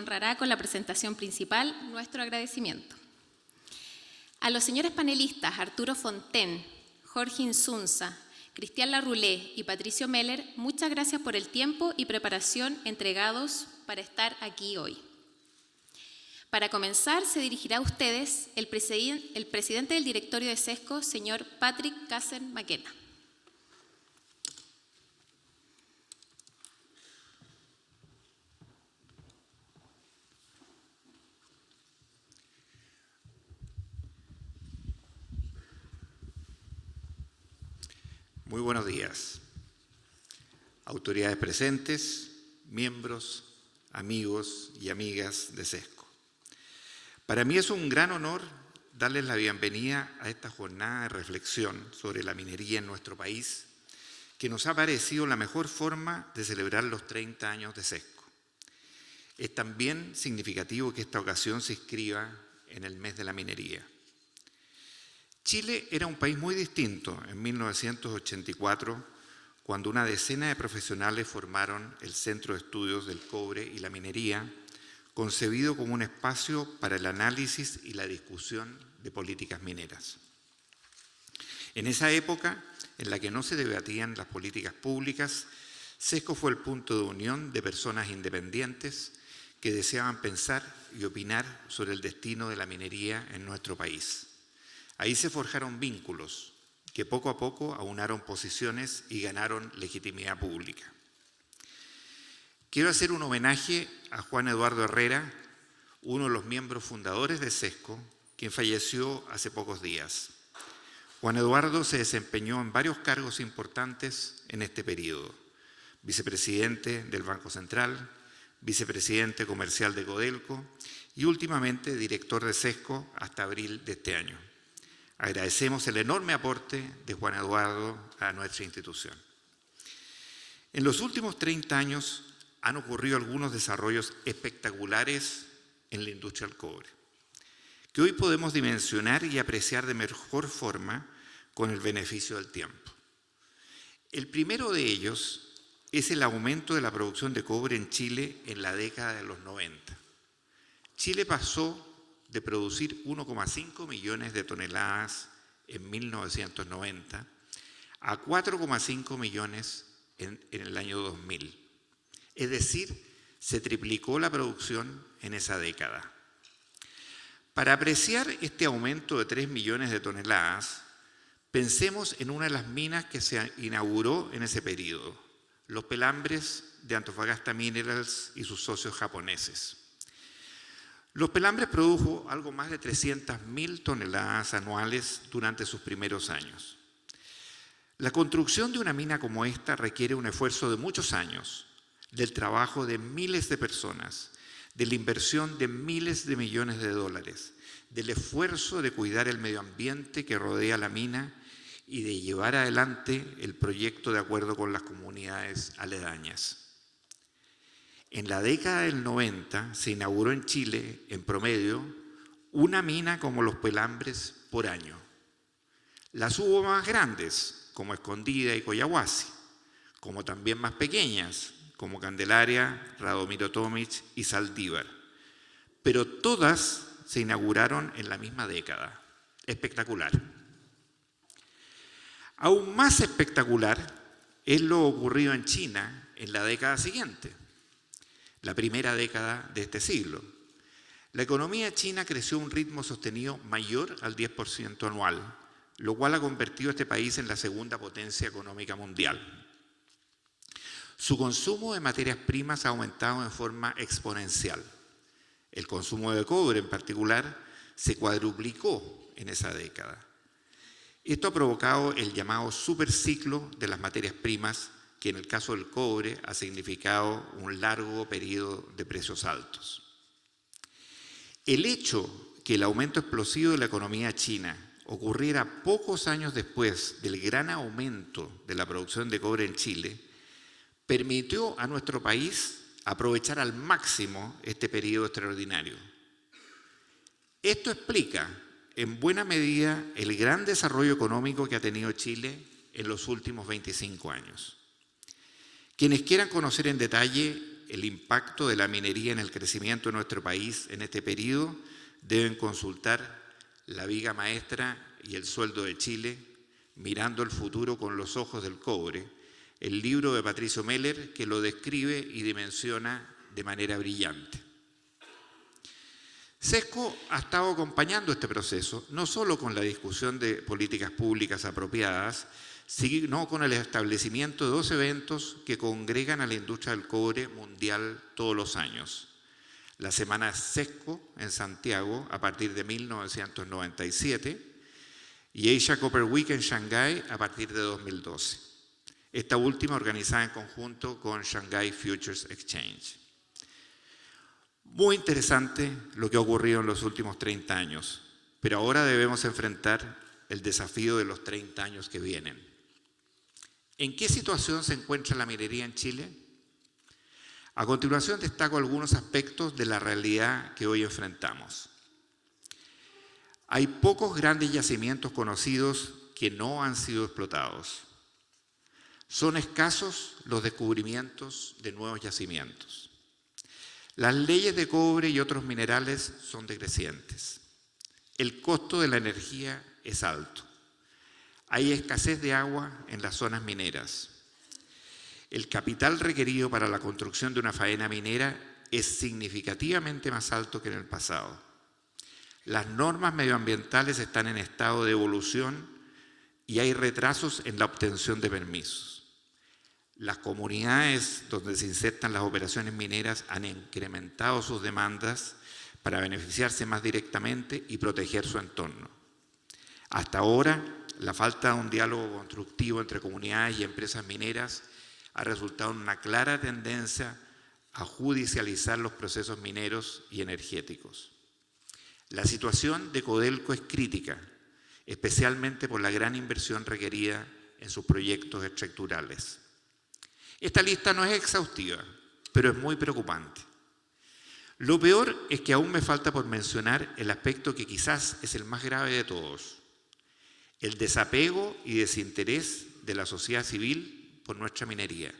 honrará con la presentación principal nuestro agradecimiento. A los señores panelistas Arturo Fonten, Jorge Insunza, Cristian Larroulé y Patricio Meller, muchas gracias por el tiempo y preparación entregados para estar aquí hoy. Para comenzar, se dirigirá a ustedes el presidente del directorio de SESCO, señor Patrick Casen-Maquena. Muy buenos días. Autoridades presentes, miembros, amigos y amigas de SESCO. Para mí es un gran honor darles la bienvenida a esta jornada de reflexión sobre la minería en nuestro país, que nos ha parecido la mejor forma de celebrar los 30 años de SESCO. Es también significativo que esta ocasión se inscriba en el mes de la minería. Chile era un país muy distinto en 1984, cuando una decena de profesionales formaron el Centro de Estudios del Cobre y la Minería, concebido como un espacio para el análisis y la discusión de políticas mineras. En esa época, en la que no se debatían las políticas públicas, SESCO fue el punto de unión de personas independientes que deseaban pensar y opinar sobre el destino de la minería en nuestro país. Ahí se forjaron vínculos que poco a poco aunaron posiciones y ganaron legitimidad pública. Quiero hacer un homenaje a Juan Eduardo Herrera, uno de los miembros fundadores de SESCO, quien falleció hace pocos días. Juan Eduardo se desempeñó en varios cargos importantes en este periodo: vicepresidente del Banco Central, vicepresidente comercial de Codelco y últimamente director de SESCO hasta abril de este año. Agradecemos el enorme aporte de Juan Eduardo a nuestra institución. En los últimos 30 años han ocurrido algunos desarrollos espectaculares en la industria del cobre, que hoy podemos dimensionar y apreciar de mejor forma con el beneficio del tiempo. El primero de ellos es el aumento de la producción de cobre en Chile en la década de los 90. Chile pasó de producir 1,5 millones de toneladas en 1990 a 4,5 millones en el año 2000. Es decir, se triplicó la producción en esa década. Para apreciar este aumento de 3 millones de toneladas, pensemos en una de las minas que se inauguró en ese periodo, Los Pelambres de Antofagasta Minerals y sus socios japoneses. Los Pelambres produjo algo más de 300.000 toneladas anuales durante sus primeros años. La construcción de una mina como esta requiere un esfuerzo de muchos años, del trabajo de miles de personas, de la inversión de miles de millones de dólares, del esfuerzo de cuidar el medio ambiente que rodea la mina y de llevar adelante el proyecto de acuerdo con las comunidades aledañas. En la década del 90 se inauguró en Chile, en promedio, una mina como Los Pelambres por año. Las hubo más grandes, como Escondida y Collahuasi, como también más pequeñas, como Candelaria, Radomiro Tomic y Saldívar. Pero todas se inauguraron en la misma década. Espectacular. Aún más espectacular es lo ocurrido en China en la década siguiente, la primera década de este siglo. La economía china creció a un ritmo sostenido mayor al 10% anual, lo cual ha convertido a este país en la segunda potencia económica mundial. Su consumo de materias primas ha aumentado en forma exponencial. El consumo de cobre en particular se cuadruplicó en esa década. Esto ha provocado el llamado superciclo de las materias primas, que en el caso del cobre ha significado un largo periodo de precios altos. El hecho que el aumento explosivo de la economía china ocurriera pocos años después del gran aumento de la producción de cobre en Chile permitió a nuestro país aprovechar al máximo este periodo extraordinario. Esto explica en buena medida el gran desarrollo económico que ha tenido Chile en los últimos 25 años. Quienes quieran conocer en detalle el impacto de la minería en el crecimiento de nuestro país en este periodo, deben consultar La viga maestra y el sueldo de Chile, mirando el futuro con los ojos del cobre, el libro de Patricio Meller, que lo describe y dimensiona de manera brillante. SESCO ha estado acompañando este proceso, no solo con la discusión de políticas públicas apropiadas, sino con el establecimiento de 2 eventos que congregan a la industria del cobre mundial todos los años. La Semana SESCO en Santiago a partir de 1997 y Asia Copper Week en Shanghái a partir de 2012. Esta última organizada en conjunto con Shanghai Futures Exchange. Muy interesante lo que ha ocurrido en los últimos 30 años, pero ahora debemos enfrentar el desafío de los 30 años que vienen. ¿En qué situación se encuentra la minería en Chile? A continuación destaco algunos aspectos de la realidad que hoy enfrentamos. Hay pocos grandes yacimientos conocidos que no han sido explotados. Son escasos los descubrimientos de nuevos yacimientos. Las leyes de cobre y otros minerales son decrecientes. El costo de la energía es alto. Hay escasez de agua en las zonas mineras. El capital requerido para la construcción de una faena minera es significativamente más alto que en el pasado. Las normas medioambientales están en estado de evolución y hay retrasos en la obtención de permisos. Las comunidades donde se insertan las operaciones mineras han incrementado sus demandas para beneficiarse más directamente y proteger su entorno. Hasta ahora, la falta de un diálogo constructivo entre comunidades y empresas mineras ha resultado en una clara tendencia a judicializar los procesos mineros y energéticos. La situación de Codelco es crítica, especialmente por la gran inversión requerida en sus proyectos estructurales. Esta lista no es exhaustiva, pero es muy preocupante. Lo peor es que aún me falta por mencionar el aspecto que quizás es el más grave de todos: el desapego y desinterés de la sociedad civil por nuestra minería.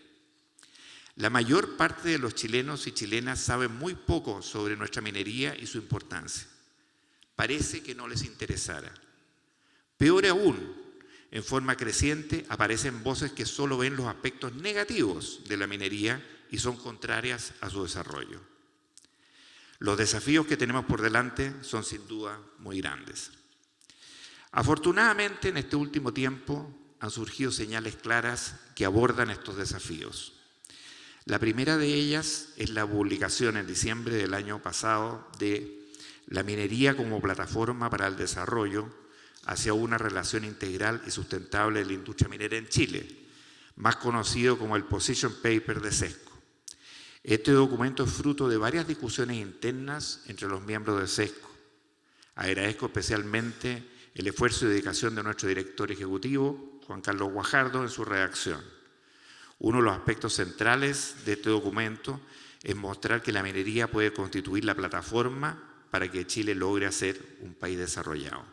La mayor parte de los chilenos y chilenas saben muy poco sobre nuestra minería y su importancia. Parece que no les interesara. Peor aún, en forma creciente aparecen voces que solo ven los aspectos negativos de la minería y son contrarias a su desarrollo. Los desafíos que tenemos por delante son sin duda muy grandes. Afortunadamente, en este último tiempo han surgido señales claras que abordan estos desafíos. La primera de ellas es la publicación en diciembre del año pasado de La minería como plataforma para el desarrollo hacia una relación integral y sustentable de la industria minera en Chile, más conocido como el Position Paper de SESCO. Este documento es fruto de varias discusiones internas entre los miembros de SESCO. Agradezco especialmente el esfuerzo y dedicación de nuestro director ejecutivo, Juan Carlos Guajardo, en su redacción. Uno de los aspectos centrales de este documento es mostrar que la minería puede constituir la plataforma para que Chile logre ser un país desarrollado.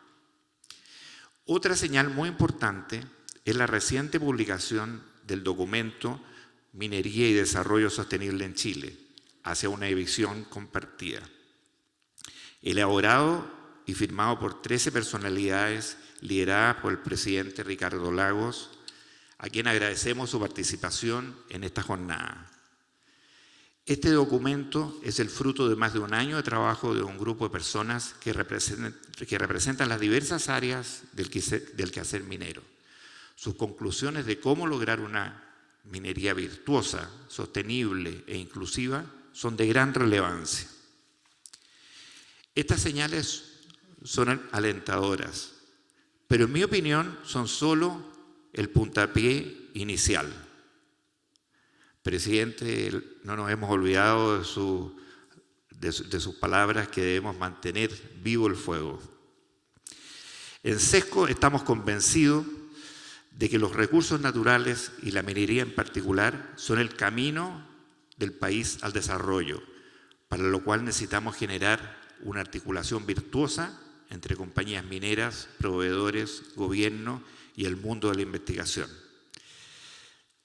Otra señal muy importante es la reciente publicación del documento Minería y Desarrollo Sostenible en Chile, hacia una visión compartida. Elaborado y firmado por 13 personalidades lideradas por el presidente Ricardo Lagos, a quien agradecemos su participación en esta jornada. Este documento es el fruto de más de un año de trabajo de un grupo de personas que representan las diversas áreas del quehacer minero. Sus conclusiones de cómo lograr una minería virtuosa, sostenible e inclusiva son de gran relevancia. Estas señales son alentadoras, pero en mi opinión son solo el puntapié inicial. Presidente, no nos hemos olvidado de sus palabras, que debemos mantener vivo el fuego. En SESCO estamos convencidos de que los recursos naturales y la minería en particular son el camino del país al desarrollo, para lo cual necesitamos generar una articulación virtuosa entre compañías mineras, proveedores, gobierno y el mundo de la investigación.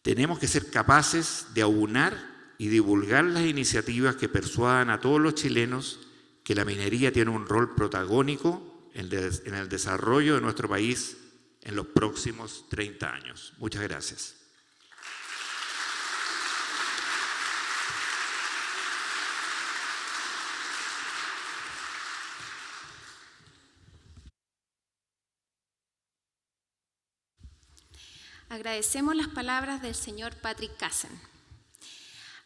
Tenemos que ser capaces de aunar y divulgar las iniciativas que persuadan a todos los chilenos que la minería tiene un rol protagónico en el desarrollo de nuestro país en los próximos 30 años. Muchas gracias. Agradecemos las palabras del señor Patrick Cassen.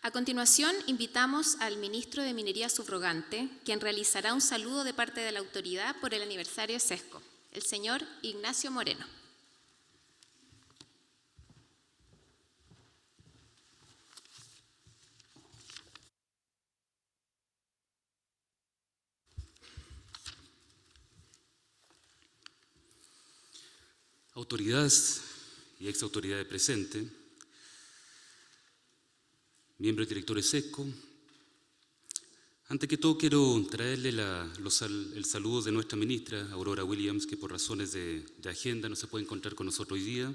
A continuación, invitamos al ministro de Minería subrogante, quien realizará un saludo de parte de la autoridad por el aniversario de Sesco, el señor Ignacio Moreno. Autoridades y exautoridades presentes, miembros y directores Sesco, antes que todo quiero traerle el saludo de nuestra ministra, Aurora Williams, que por razones de agenda no se puede encontrar con nosotros hoy día.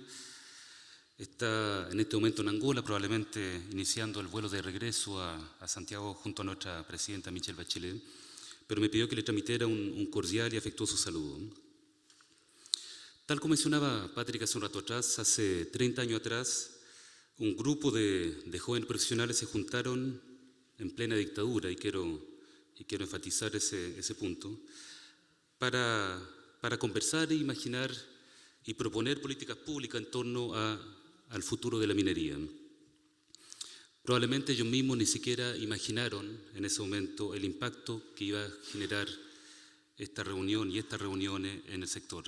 Está en este momento en Angola, probablemente iniciando el vuelo de regreso a Santiago junto a nuestra presidenta Michelle Bachelet, pero me pidió que le transmitiera un cordial y afectuoso saludo. Tal como mencionaba Patrick hace un rato atrás, hace 30 años atrás, un grupo de jóvenes profesionales se juntaron en plena dictadura, y quiero enfatizar ese punto, para conversar e imaginar y proponer políticas públicas en torno al futuro de la minería. Probablemente ellos mismos ni siquiera imaginaron en ese momento el impacto que iba a generar esta reunión y estas reuniones en el sector.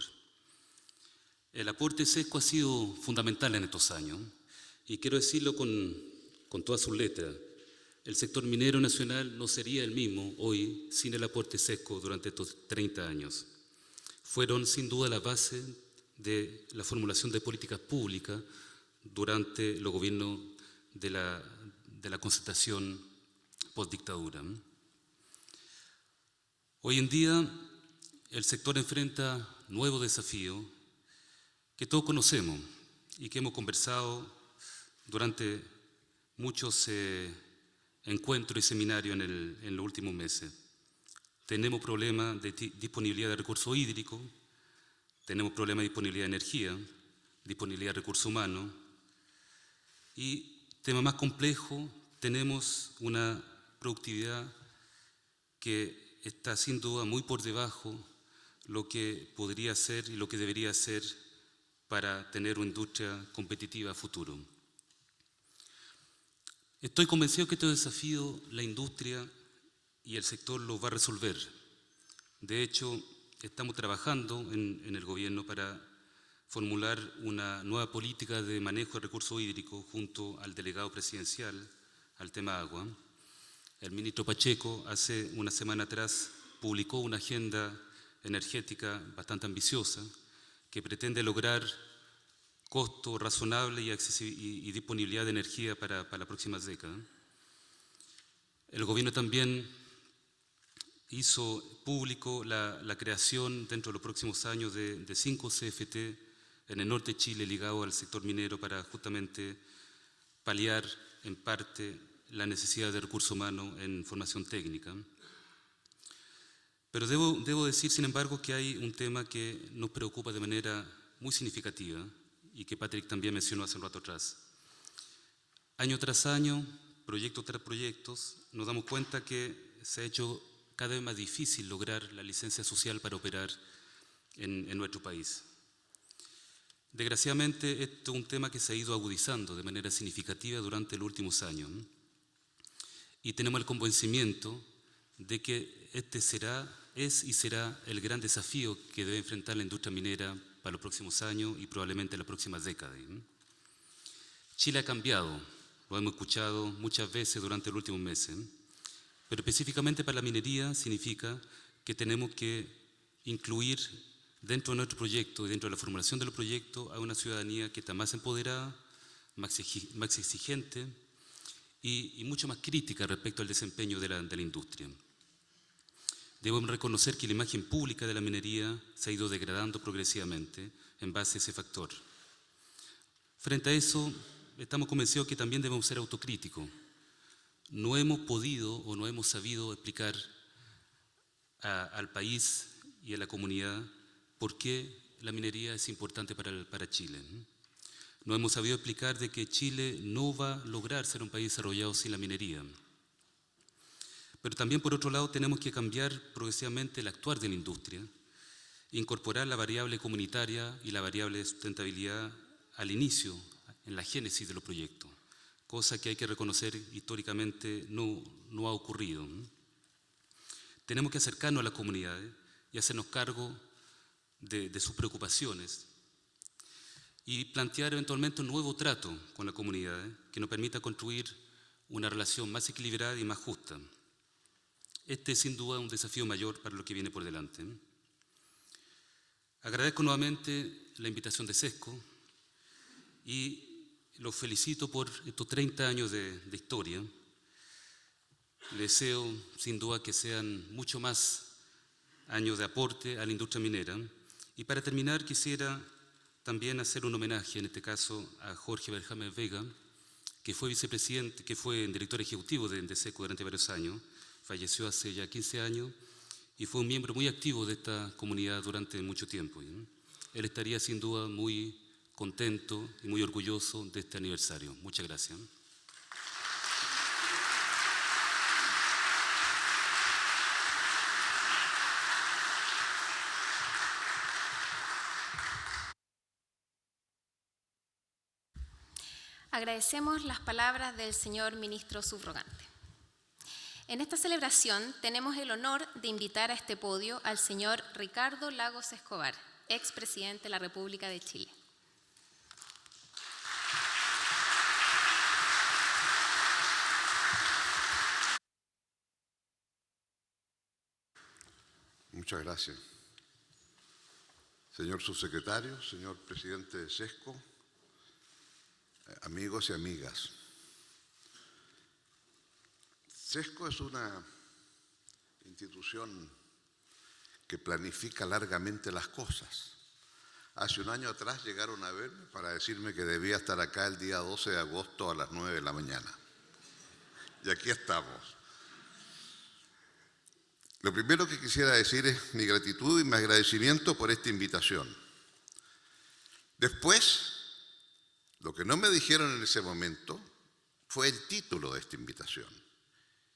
El aporte Sesco ha sido fundamental en estos años, y quiero decirlo con todas sus letras. El sector minero nacional no sería el mismo hoy sin el aporte Sesco durante estos 30 años. Fueron sin duda la base de la formulación de políticas públicas durante los gobiernos de la concertación postdictadura. Hoy en día el sector enfrenta nuevos desafíos que todos conocemos y que hemos conversado durante muchos encuentros y seminarios en los últimos meses. Tenemos problemas de disponibilidad de recursos hídricos, tenemos problemas de disponibilidad de energía, disponibilidad de recursos humanos, y tema más complejo, tenemos una productividad que está sin duda muy por debajo lo que podría ser y lo que debería ser para tener una industria competitiva a futuro. Estoy convencido que este desafío la industria y el sector lo va a resolver. De hecho, estamos trabajando en el gobierno para formular una nueva política de manejo de recursos hídricos junto al delegado presidencial al tema agua. El ministro Pacheco hace una semana atrás publicó una agenda energética bastante ambiciosa que pretende lograr costo razonable y disponibilidad de energía para la próxima década. El gobierno también hizo público la creación dentro de los próximos años de 5 CFT en el norte de Chile ligado al sector minero para justamente paliar en parte la necesidad de recursos humanos en formación técnica. Pero debo decir, sin embargo, que hay un tema que nos preocupa de manera muy significativa y que Patrick también mencionó hace un rato atrás. Año tras año, proyecto tras proyecto, nos damos cuenta que se ha hecho cada vez más difícil lograr la licencia social para operar en nuestro país. Desgraciadamente, esto es un tema que se ha ido agudizando de manera significativa durante los últimos años, y tenemos el convencimiento de que este es y será el gran desafío que debe enfrentar la industria minera para los próximos años y probablemente las próximas décadas. Chile ha cambiado, lo hemos escuchado muchas veces durante los últimos meses, pero específicamente para la minería significa que tenemos que incluir dentro de nuestro proyecto y dentro de la formulación de los proyectos a una ciudadanía que está más empoderada, más exigente y mucho más crítica respecto al desempeño de la industria. Debemos reconocer que la imagen pública de la minería se ha ido degradando progresivamente en base a ese factor. Frente a eso, estamos convencidos que también debemos ser autocríticos. no hemos podido o no hemos sabido explicar al país y a la comunidad por qué la minería es importante para Chile. No hemos sabido explicar de que Chile no va a lograr ser un país desarrollado sin la minería. Pero también, por otro lado, tenemos que cambiar progresivamente el actuar de la industria, incorporar la variable comunitaria y la variable de sustentabilidad al inicio, en la génesis de los proyectos, cosa que hay que reconocer históricamente no ha ocurrido. Tenemos que acercarnos a las comunidades y hacernos cargo de sus preocupaciones y plantear eventualmente un nuevo trato con la comunidad que nos permita construir una relación más equilibrada y más justa. Este es sin duda un desafío mayor para lo que viene por delante. Agradezco nuevamente la invitación de SESCO y los felicito por estos 30 años de historia. Les deseo sin duda que sean mucho más años de aporte a la industria minera. Y para terminar quisiera también hacer un homenaje, en este caso, a Jorge Berjamer Vega, que fue vicepresidente, que fue director ejecutivo de SESCO durante varios años, falleció hace ya 15 años y fue un miembro muy activo de esta comunidad durante mucho tiempo. Él estaría sin duda muy contento y muy orgulloso de este aniversario. Muchas gracias. Agradecemos las palabras del señor ministro subrogante. En esta celebración tenemos el honor de invitar a este podio al señor Ricardo Lagos Escobar, expresidente de la República de Chile. Muchas gracias. Señor subsecretario, señor presidente de SESCO, amigos y amigas. SESCO es una institución que planifica largamente las cosas. Hace un año atrás llegaron a verme para decirme que debía estar acá el día 12 de agosto a las 9 de la mañana. Y aquí estamos. Lo primero que quisiera decir es mi gratitud y mi agradecimiento por esta invitación. Después, lo que no me dijeron en ese momento fue el título de esta invitación.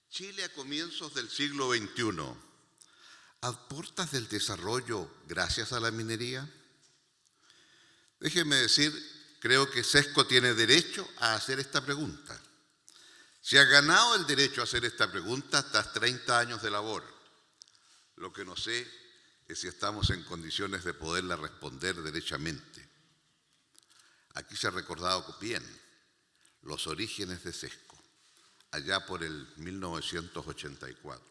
Chile a comienzos del siglo XXI, ¿a puertas del desarrollo gracias a la minería? Déjeme decir, creo que SESCO tiene derecho a hacer esta pregunta. Se ha ganado el derecho a hacer esta pregunta tras 30 años de labor. Lo que no sé es si estamos en condiciones de poderla responder derechamente. Aquí se ha recordado bien los orígenes de SESCO, allá por el 1984.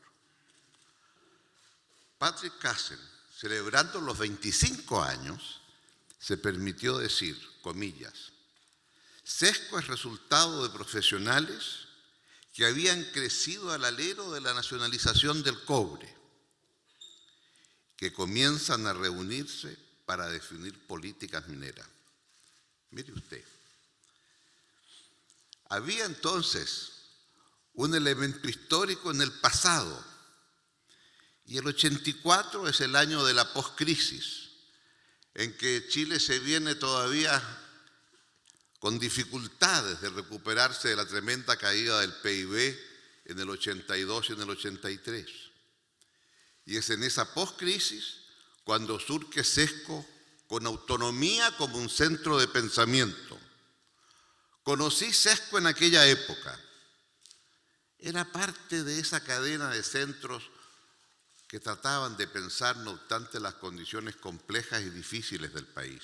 Patrick Cassen, celebrando los 25 años, se permitió decir, comillas, SESCO es resultado de profesionales que habían crecido al alero de la nacionalización del cobre, que comienzan a reunirse para definir políticas mineras. Mire usted, había entonces un elemento histórico en el pasado y el 84 es el año de la poscrisis, en que Chile se viene todavía con dificultades de recuperarse de la tremenda caída del PIB en el 82 y en el 83. Y es en esa poscrisis cuando surge SESCO con autonomía como un centro de pensamiento. Conocí SESCO en aquella época. Era parte de esa cadena de centros que trataban de pensar, no obstante las condiciones complejas y difíciles del país.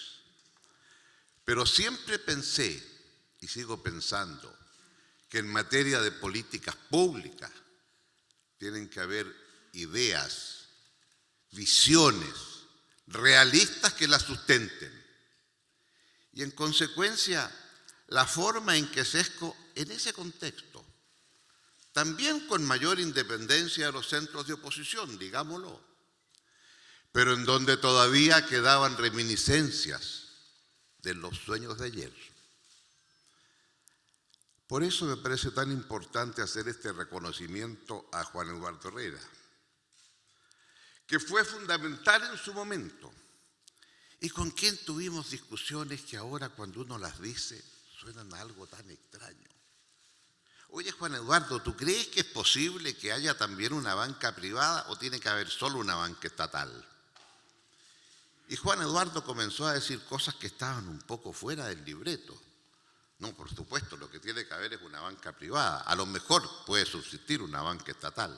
Pero siempre pensé, y sigo pensando, que en materia de políticas públicas tienen que haber ideas, visiones realistas que las sustenten. Y en consecuencia, la forma en que SESCO, en ese contexto, también con mayor independencia de los centros de oposición, digámoslo, pero en donde todavía quedaban reminiscencias de los sueños de ayer. Por eso me parece tan importante hacer este reconocimiento a Juan Eduardo Herrera, que fue fundamental en su momento y con quien tuvimos discusiones que ahora cuando uno las dice suenan a algo tan extraño. Oye, Juan Eduardo, ¿tú crees que es posible que haya también una banca privada o tiene que haber solo una banca estatal? Y Juan Eduardo comenzó a decir cosas que estaban un poco fuera del libreto. No, por supuesto, lo que tiene que haber es una banca privada. A lo mejor puede subsistir una banca estatal.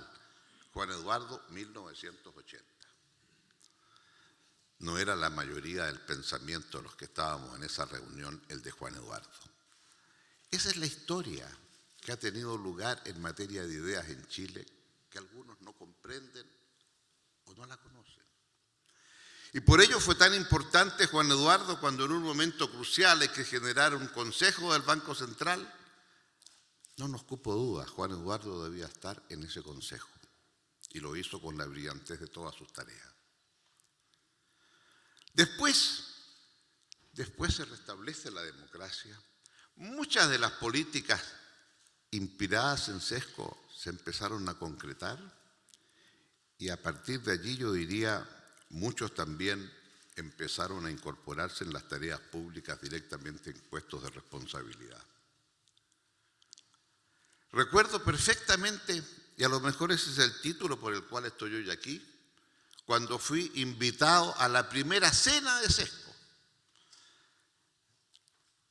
Juan Eduardo, 1980. No era la mayoría del pensamiento de los que estábamos en esa reunión el de Juan Eduardo. Esa es la historia que ha tenido lugar en materia de ideas en Chile, que algunos no comprenden o no la conocen. Y por ello fue tan importante Juan Eduardo cuando en un momento crucial hay que generar un consejo del Banco Central. No nos cupo duda, Juan Eduardo debía estar en ese consejo y lo hizo con la brillantez de todas sus tareas. Después se restablece la democracia. Muchas de las políticas inspiradas en Sesco se empezaron a concretar y a partir de allí yo diría muchos también empezaron a incorporarse en las tareas públicas directamente en puestos de responsabilidad. Recuerdo perfectamente, y a lo mejor ese es el título por el cual estoy hoy aquí, cuando fui invitado a la primera cena de Sesco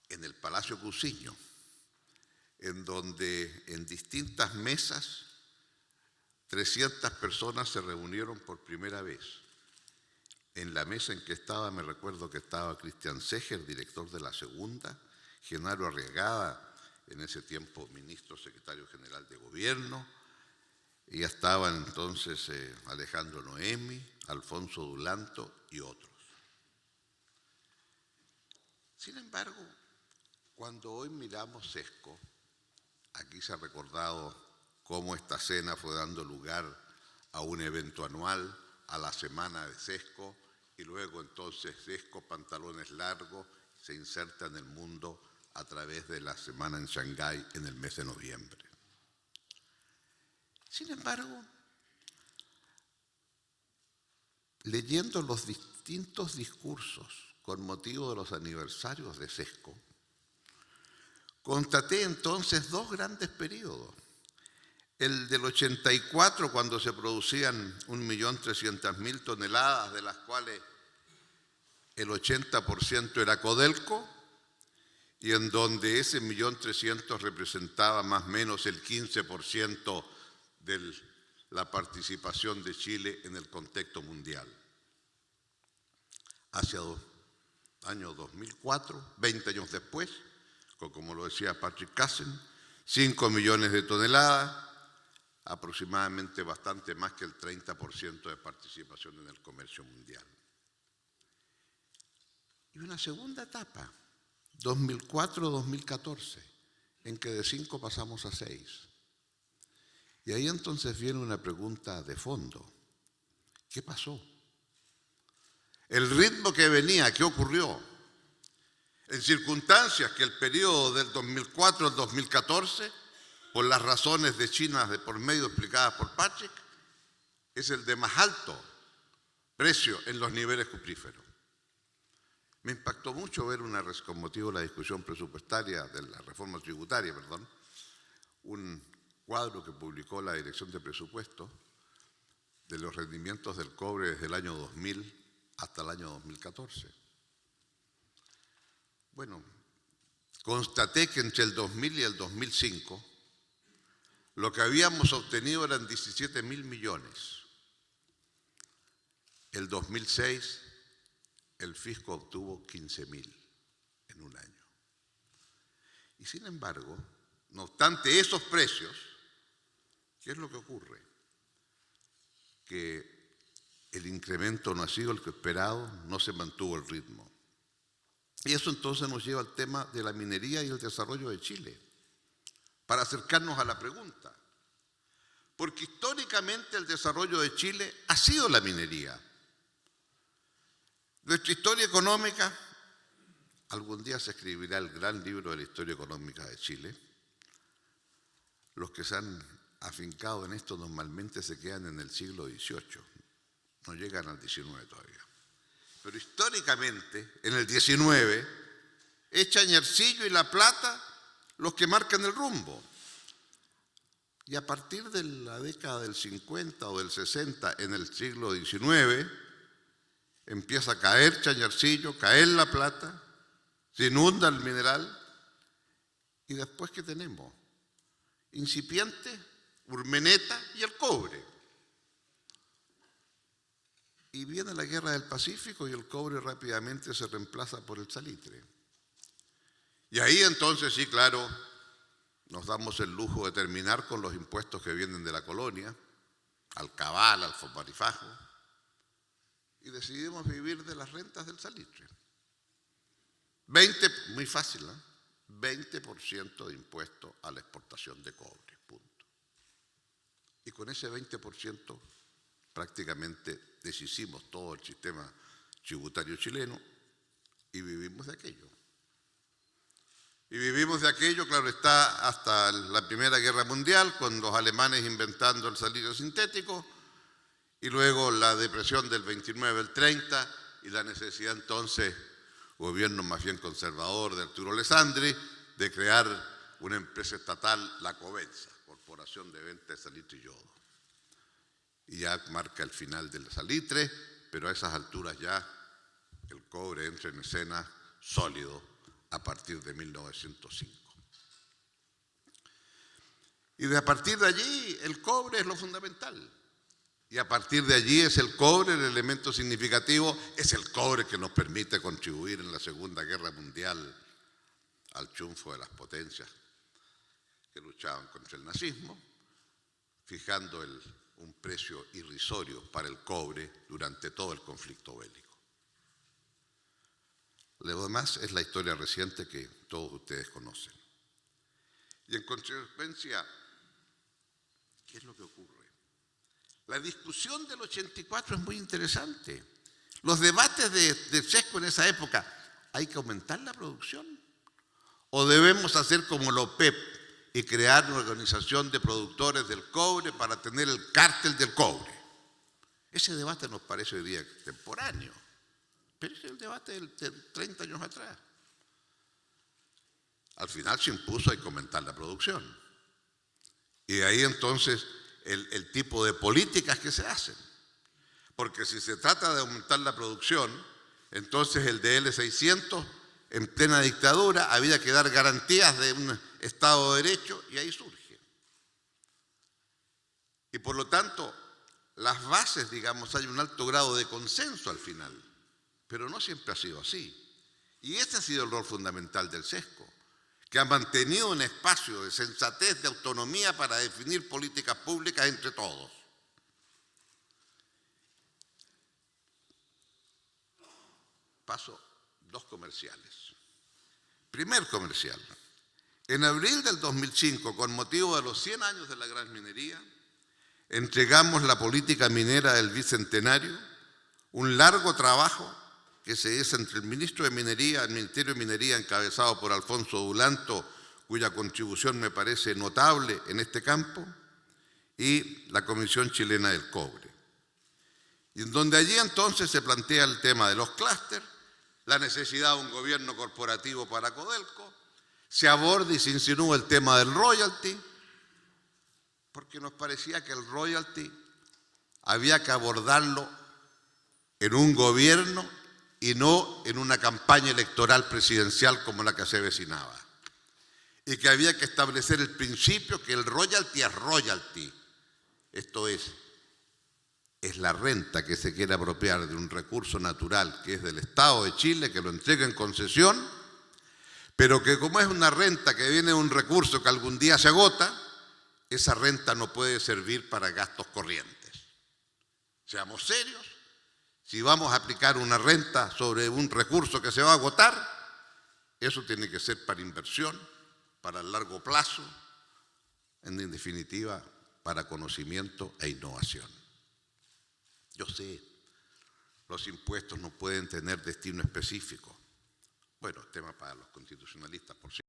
en el Palacio Cusiño, en donde en distintas mesas 300 personas se reunieron por primera vez. En la mesa en que estaba, me recuerdo que estaba Cristian Seger, director de la segunda, Genaro Arriagada, en ese tiempo ministro secretario general de gobierno, y ya estaban entonces Alejandro Noemi, Alfonso Dulanto y otros. Sin embargo, cuando hoy miramos Sesco, aquí se ha recordado cómo esta cena fue dando lugar a un evento anual, a la semana de Sesco, y luego entonces Sesco Pantalones Largos se inserta en el mundo a través de la semana en Shanghái en el mes de noviembre. Sin embargo, leyendo los distintos discursos con motivo de los aniversarios de Sesco, constaté entonces dos grandes periodos. El del 84, cuando se producían 1.300.000 toneladas, de las cuales el 80% era Codelco, y en donde ese 1.300.000 representaba más o menos el 15% de la participación de Chile en el contexto mundial. Hacia el año 2004, 20 años después, como lo decía Patrick Cassen, 5 millones de toneladas, aproximadamente bastante más que el 30% de participación en el comercio mundial. Y una segunda etapa, 2004-2014, en que de 5 pasamos a 6. Y ahí entonces viene una pregunta de fondo. ¿Qué pasó? El ritmo que venía, ¿qué ocurrió? En circunstancias que el periodo del 2004 al 2014, por las razones de China de por medio explicadas por Patrick, es el de más alto precio en los niveles cupríferos. Me impactó mucho ver con motivo de la discusión presupuestaria, de la reforma tributaria, un cuadro que publicó la Dirección de Presupuestos de los rendimientos del cobre desde el año 2000 hasta el año 2014. Bueno, constaté que entre el 2000 y el 2005 lo que habíamos obtenido eran 17.000 millones. El 2006 el fisco obtuvo 15.000 en un año. Y sin embargo, no obstante esos precios, ¿qué es lo que ocurre? Que el incremento no ha sido el que esperado, no se mantuvo el ritmo. Y eso entonces nos lleva al tema de la minería y el desarrollo de Chile, para acercarnos a la pregunta. Porque históricamente el desarrollo de Chile ha sido la minería. Nuestra historia económica, algún día se escribirá el gran libro de la historia económica de Chile, los que se han afincado en esto normalmente se quedan en el siglo XVIII, no llegan al XIX todavía. Pero históricamente, en el XIX, es Chañarcillo y La Plata los que marcan el rumbo. Y a partir de la década del 50 o del 60, en el siglo XIX, empieza a caer Chañarcillo, caer La Plata, se inunda el mineral, y después ¿qué tenemos? Incipiente, Urmeneta y el cobre. Y viene la Guerra del Pacífico y el cobre rápidamente se reemplaza por el salitre. Y ahí entonces sí, claro, nos damos el lujo de terminar con los impuestos que vienen de la colonia, al cabal, al fosforifajo, y decidimos vivir de las rentas del salitre. Muy fácil, ¿eh? 20% de impuesto a la exportación de cobre, punto. Y con ese 20% prácticamente deshicimos todo el sistema tributario chileno y vivimos de aquello. Y vivimos de aquello, claro está, hasta la Primera Guerra Mundial, con los alemanes inventando el salitre sintético, y luego la depresión del 29 al 30, y la necesidad entonces, gobierno más bien conservador de Arturo Alessandri, de crear una empresa estatal, la Covensa, Corporación de Venta de Salitre y Yodo. Y ya marca el final del salitre, pero a esas alturas ya el cobre entra en escena sólido a partir de 1905. Y a partir de allí el cobre es lo fundamental. Y a partir de allí es el cobre el elemento significativo, es el cobre que nos permite contribuir en la Segunda Guerra Mundial al triunfo de las potencias que luchaban contra el nazismo, fijando un precio irrisorio para el cobre durante todo el conflicto bélico. Lo demás es la historia reciente que todos ustedes conocen. Y en consecuencia, ¿qué es lo que ocurre? La discusión del 84 es muy interesante. Los debates de Sesco en esa época, ¿hay que aumentar la producción? ¿O debemos hacer como la OPEP y crear una organización de productores del cobre para tener el cártel del cobre? Ese debate nos parece hoy día extemporáneo, pero es el debate de 30 años atrás. Al final se impuso hay que aumentar la producción. Y de ahí entonces el tipo de políticas que se hacen. Porque si se trata de aumentar la producción, entonces el DL600, en plena dictadura, había que dar garantías de un Estado de Derecho y ahí surge. Y por lo tanto, las bases, digamos, hay un alto grado de consenso al final, pero no siempre ha sido así. Y ese ha sido el rol fundamental del Sesco, que ha mantenido un espacio de sensatez, de autonomía para definir políticas públicas entre todos. Paso dos comerciales. Primer comercial. En abril del 2005, con motivo de los 100 años de la gran minería, entregamos la política minera del Bicentenario, un largo trabajo que se hizo entre el ministro de Minería, el Ministerio de Minería encabezado por Alfonso Dulanto, cuya contribución me parece notable en este campo, y la Comisión Chilena del Cobre. Y en donde allí entonces se plantea el tema de los clústeres, la necesidad de un gobierno corporativo para Codelco, se aborda y se insinúa el tema del royalty, porque nos parecía que el royalty había que abordarlo en un gobierno y no en una campaña electoral presidencial como la que se avecinaba. Y que había que establecer el principio que el royalty es royalty. Esto es la renta que se quiere apropiar de un recurso natural que es del Estado de Chile, que lo entrega en concesión, pero que como es una renta que viene de un recurso que algún día se agota, esa renta no puede servir para gastos corrientes. Seamos serios, si vamos a aplicar una renta sobre un recurso que se va a agotar, eso tiene que ser para inversión, para el largo plazo, en definitiva, para conocimiento e innovación. Yo sé, los impuestos no pueden tener destino específico. Bueno, tema para los constitucionalistas, por cierto.